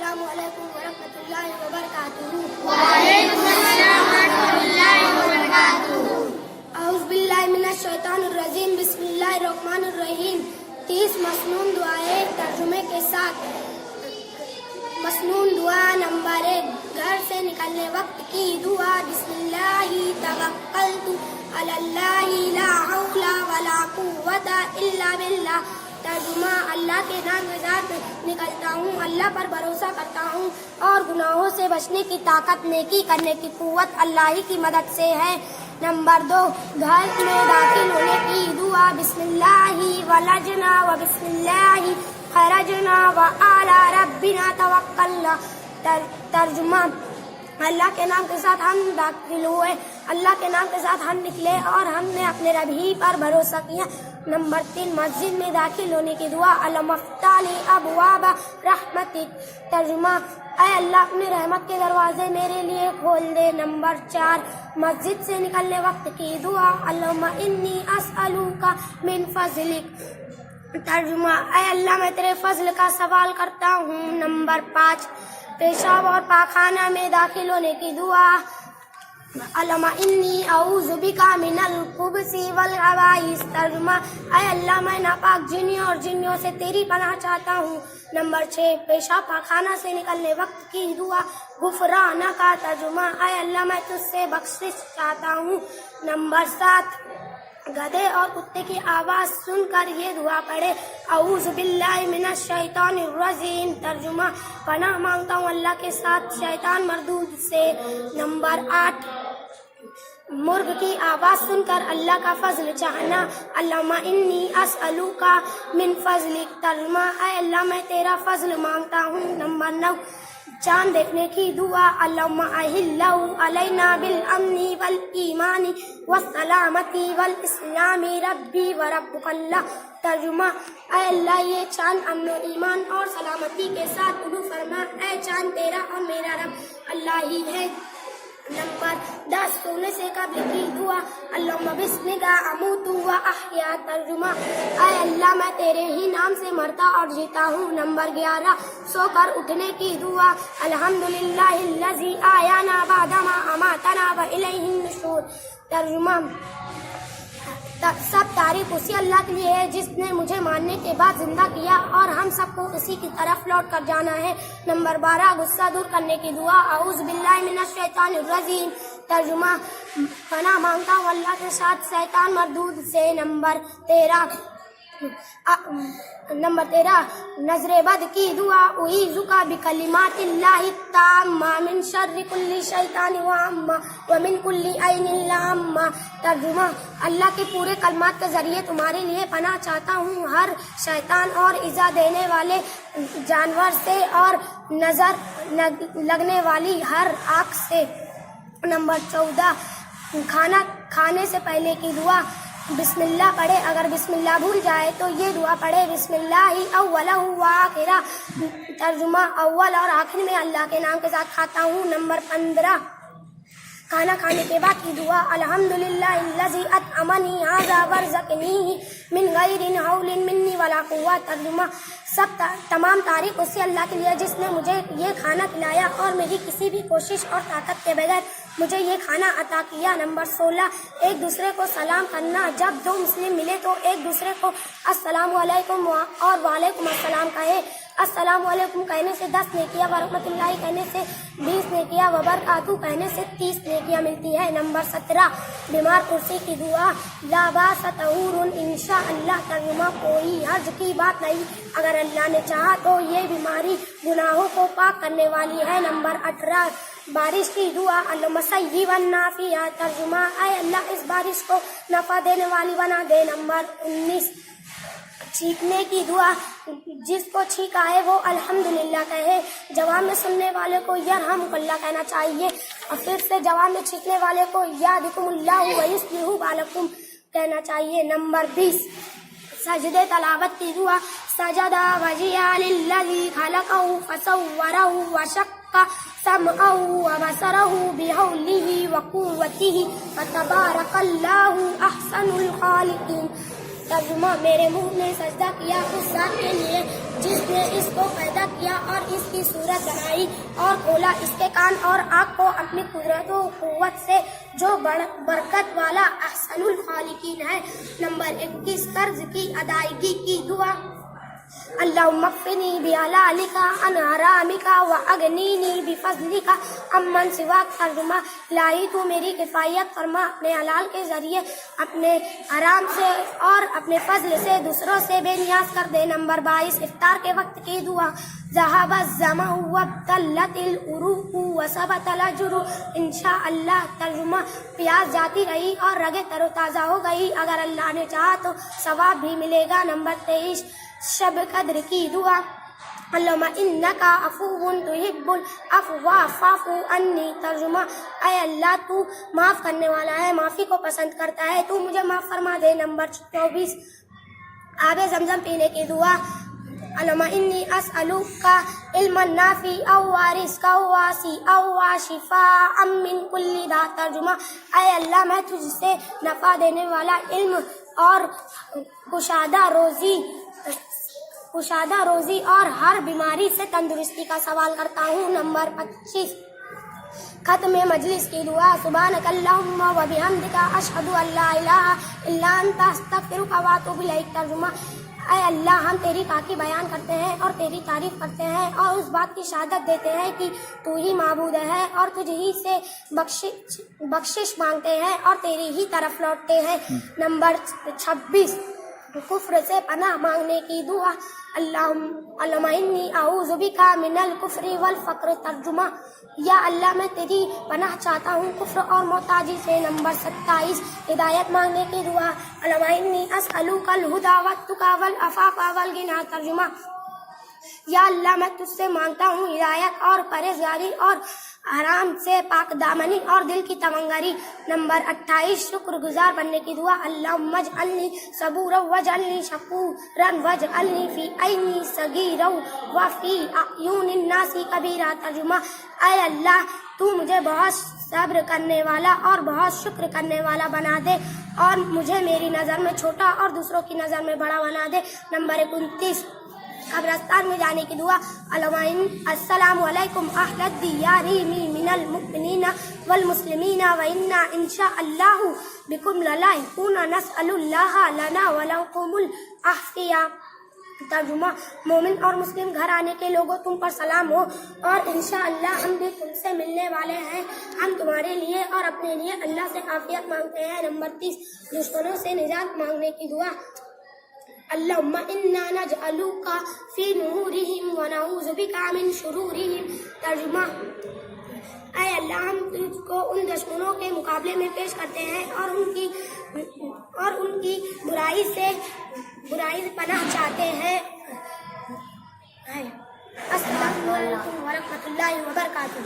अस्सलामु अलैकुम वरहमतुल्लाहि वबरकातुहू। वअलैकुम अस्सलाम वरहमतुल्लाहि वबरकातुहू। औज़ु बिल्लाहि मिनश शैतानिर रजीम, बिस्मिल्लाहिर रहमानिर रहीम। 30 मसनून दुआएं तर्जुमे के साथ। मसनून दुआ नंबर 1, घर से निकलने वक्त की दुआ। बिस्मिल्लाहि तवक्कलतु अलल्लाहि ला हौला वला कुव्वता इल्ला बिल्लाह। तर्जुमा, अल्लाह के नाम के साथ निकलता हूँ, अल्लाह पर भरोसा करता हूँ और गुनाहों से बचने की ताकत, नेकी करने की कुव्वत अल्लाह ही की मदद से है। नंबर 2, घर में दाखिल होने की दुआ। बिस्मिल्लाहि वलजना व बिस्मिल्लाहि खरजना व अला रब्बिना तवक्कलना। तर्जुमा, अल्लाह के नाम के साथ हम दाखिल हुए, अल्लाह के नाम के साथ हम निकले और हमने अपने रब ही पर भरोसा किया। नंबर 3, मस्जिद में दाखिल होने की दुआ। अल्लाहुम्मफ्ताली अबवाबा रहमतिक। तर्जुमा, ऐ अल्लाह अपने रहमत के दरवाजे मेरे लिए खोल दे। नंबर 4, मस्जिद से निकलने वक्त की दुआ। अल्लाहुम्मा इन्नी अस्अलुका मिन फज़लिक। तर्जुमा, ऐ अल्लाह मैं तेरे फजल का सवाल करता हूँ। नंबर 5, पेशाब और पाखाना में दाखिल होने की दुआ। अल्लाहुम्मा इन्नी अऊज़ु बिका मिनल खुबसी वल खबाइस। तर्जुमा, ऐ अल्लाह मैं नापाक जिन्नियों और जिन्नियों से तेरी पनाह चाहता हूँ। नंबर 6, पेशाब पाखाना से निकलने वक्त की दुआ। गुफराना का। तर्जुमा, ऐ अल्लाह मैं तुझसे बख्शिश चाहता हूँ। नंबर 7, गधे और कुत्ते की आवाज सुनकर ये दुआ पढ़े। औज़ु बिल्लाहि मिनश शैतानिर रजीम। तर्जुमा, पनाह मांगता हूँ अल्लाह के साथ शैतान मरदूद से। नंबर 8, मुर्ग की आवाज सुनकर अल्लाह का फजल चाहना। अल्लाहुम्मा इन्नी अस्अलुका मिन फजलिक। तर्जुमा, ऐ अल्लाह मैं तेरा फजल मांगता हूँ। नंबर 9, चांद देखने की दुआ। अल्लाहुम्मा अहिल्लहु अलैना बिल अम्नी वल ईमानी वस्सलामती वल इस्लामी रब्बी व रब्बुकल्लाह। तर्जुमा, ऐ अल्लाह ये चांद अमन ईमान और सलामती के साथ उलू फरमा। ऐ चांद तेरा और मेरा रब अल्लाह ही है। नंबर 10, सोने से कब्र की दुआ। अल्लाहुम्मा बिस्मिका अमूतु व अहया। तर्जुमा, ऐ अल्लाह मैं तेरे ही नाम से मरता और जीता हूँ। नंबर 11, सोकर उठने की दुआ। अल्हम्दुलिल्लाहिल्लज़ी आयाना बअदमा अमातना व इलैहिन नुशूर। तर्जुमा, सब तारीफ उसी अल्लाह के लिए है जिसने मुझे मारने के बाद जिंदा किया और हम सबको उसी की तरफ लौट कर जाना है। नंबर 12, गुस्सा दूर करने की दुआ। औज़ु बिल्लाहि मिनश शैतानिर रजीम। तर्जुमा, पनाह मांगता हूँ अल्लाह के साथ शैतान मरदूद से। नंबर 13, नजरे बद की दुआ। उईज़ुका बिकलिमातिल्लाहि ताम्मा मिन शर्रि कुल्ली शैतानि व अम्मा व मिन कुल्ली ऐनिन लाम्मा। तर्जुमा, अल्लाह के पूरे कलमात के जरिए तुम्हारे लिए पनाह चाहता हूँ हर शैतान और इज़ा देने वाले जानवर से और नजर लगने वाली हर आँख से। नंबर 14, खाना खाने से पहले की दुआ। बिस्मिल्लाह पढ़े, अगर बिस्मिल्लाह भूल जाए तो ये दुआ पढ़े। बिस्मिल्लाहि अव्वलहु व आखिरह। तर्जुमा, अव्वल और आखिर में अल्लाह के नाम के साथ खाता हूँ। नंबर 15, खाना खाने के बाद की दुआ। अल्हम्दुलिल्लाहिल्लज़ी अतअमनी हाज़ा वरज़क़नीही मिन गैरि हौलिन मिन्नी वला कुव्वा। तर्जुमा, तमाम तारीफ उसी अल्लाह के लिए जिसने मुझे ये खाना खिलाया और मेरी किसी भी कोशिश और ताकत के बगैर मुझे ये खाना अता किया। नंबर 16, एक दूसरे को सलाम करना। जब दो मुस्लिम मिले तो एक दूसरे को अस्सलामु अलैकुम और वालेकुम अस्सलाम कहे। अस्सलामु अलैकुम कहने से 10 नेकियां, वरहमतुल्लाहि कहने से 20 नेकियां, वबरकातुहू कहने से 30 नेकियां मिलती है। नंबर 17, बीमार कुर्सी की दुआ। ला बास तहूरुन इंशाअल्लाह। तर्जुमा, कोई हर्ज की बात नहीं, अगर अल्लाह ने चाहा तो ये बीमारी गुनाहों को पाक करने वाली है। नंबर 18, बारिश की दुआ। अल्लाहुम्मा सय्यिबन नाफिया। तर्जुमा, ऐ अल्लाह इस बारिश को नफा देने वाली बना दे। नंबर 19, छींकने की दुआ। जिसको छींका है वो अल्हम्दुलिल्लाह कहे। जवाब में सुनने वाले को यरहमुकल्लाह कहना चाहिए और फिर से जवाब में छींकने वाले को यादिकुमुल्लाहु व युस्लिहु बालकुम कहना चाहिए। नंबर 20, सजदे तलावत की दुआ। सजदा वजिया लिल्लज़ी खलक़हु फसव्वरहु व शक्का समअहु व बसरहु बिहौलिही व कुव्वतिही फतबारकल्लाहु अहसनुल खालिकीन। तर्जुमा, मेरे मुंह ने सजदा किया उस ज़ात के लिए جس نے اس کو پیدا کیا اور اس کی صورت بنائی اور کھولا اس کے کان اور آنکھ کو اپنی قدرت و قوت سے، جو برکت والا احسن الخالقین ہے۔ نمبر 21 قرض کی ادائیگی کی دعا۔ اللہم اکفنی بحلالک عن حرامک واغنینی بفضلک عمن سواک۔ ترجمہ، الہی تو میری کفایت فرما اپنے حلال کے ذریعے اپنے حرام سے اور اپنے فضل سے دوسروں سے بے نیاز کر دے۔ نمبر 22 افطار کے وقت کی دعا۔ ذهب الظمأ وابتلت العروق وثبت الاجر انشاء اللہ۔ ترجمہ، پیاس جاتی رہی اور رگیں تر و تازہ ہو گئی، اگر اللہ نے چاہا تو ثواب بھی ملے گا۔ نمبر 23 شب قدر کی دعا۔ اللہم انکا عفو تحب العفو فاعف عنی۔ ترجمہ، اے اللہ تو معاف کرنے والا ہے، معافی کو پسند کرتا ہے، تو مجھے معاف فرما دے۔ نمبر 24 آب زمزم پینے کی دعا۔ اللہم انی اسألک علما نافعا ورزقا واسعا وشفاء من کل داء۔ ترجمہ، اے اللہ میں تجھ سے نفع دینے والا علم اور کشادہ روزی اور ہر بیماری سے تندرستی کا سوال کرتا ہوں۔ نمبر 25 ختم مجلس کی دعا۔ سبحانک اللہم و بحمدک اشہد ان لا الہ الا انت استغفرک و اتوب الیک۔ ترجمہ، اے اللہ ہم تیری پاکی بیان کرتے ہیں اور تیری تعریف کرتے ہیں اور اس بات کی شہادت دیتے ہیں کہ تو ہی معبود ہے اور تجھ ہی سے بخشش مانگتے ہیں اور تیری ہی طرف لوٹتے ہیں۔ نمبر 26 کفر سے پناہ مانگنے کی دعا۔ اللہم انی اعوذ بک من الکفر والفقر۔ ترجمہ، یا اللہ میں تیری پناہ چاہتا ہوں کفر اور محتاجی سے۔ نمبر 27 ہدایت مانگنے کی دعا۔ اللہم انی اسألک الہدی والتقی والعفاف والغنی۔ ترجمہ، یا اللہ میں تجھ سے مانگتا ہوں ہدایت اور پرہیزگاری اور حرام سے پاک دامنی اور دل کی تمنگری۔ نمبر 28 شکر گزار بننے کی دعا۔ اللہم اجعلنی صبورا واجعلنی شکورا واجعلنی فی عینی صغیرا وفی اعین الناس کبیرا۔ ترجمہ، اے اللہ تو مجھے بہت صبر کرنے والا اور بہت شکر کرنے والا بنا دے اور مجھے میری نظر میں چھوٹا اور دوسروں کی نظر میں بڑا بنا دے۔ نمبر 29 قبرستان میں جانے کی دعا۔ السلام علیکم اہل الدیار من المؤمنین والمسلمین وإنا انشاء اللہ بکم للاحقون نسأل اللہ لنا ولکم العافیہ۔ ترجمہ، مومن اور مسلم گھر آنے کے لوگوں تم پر سلام ہو اور انشاءاللہ ہم بھی تم سے ملنے والے ہیں۔ ہم تمہارے لیے اور اپنے لیے اللہ سے عافیت مانگتے ہیں۔ نمبر 30 دشمنوں سے نجات مانگنے کی دعا۔ اللہم انا نجعلک فی نحورہم ونعوذ بک من شرورہم۔ ترجمہ، اے اللہ ہم تجھ کو ان دشمنوں کے مقابلے میں پیش کرتے ہیں اور ان کی برائی سے پناہ چاہتے ہیں۔ السلام علیکم ورحمۃ اللہ وبرکاتہ۔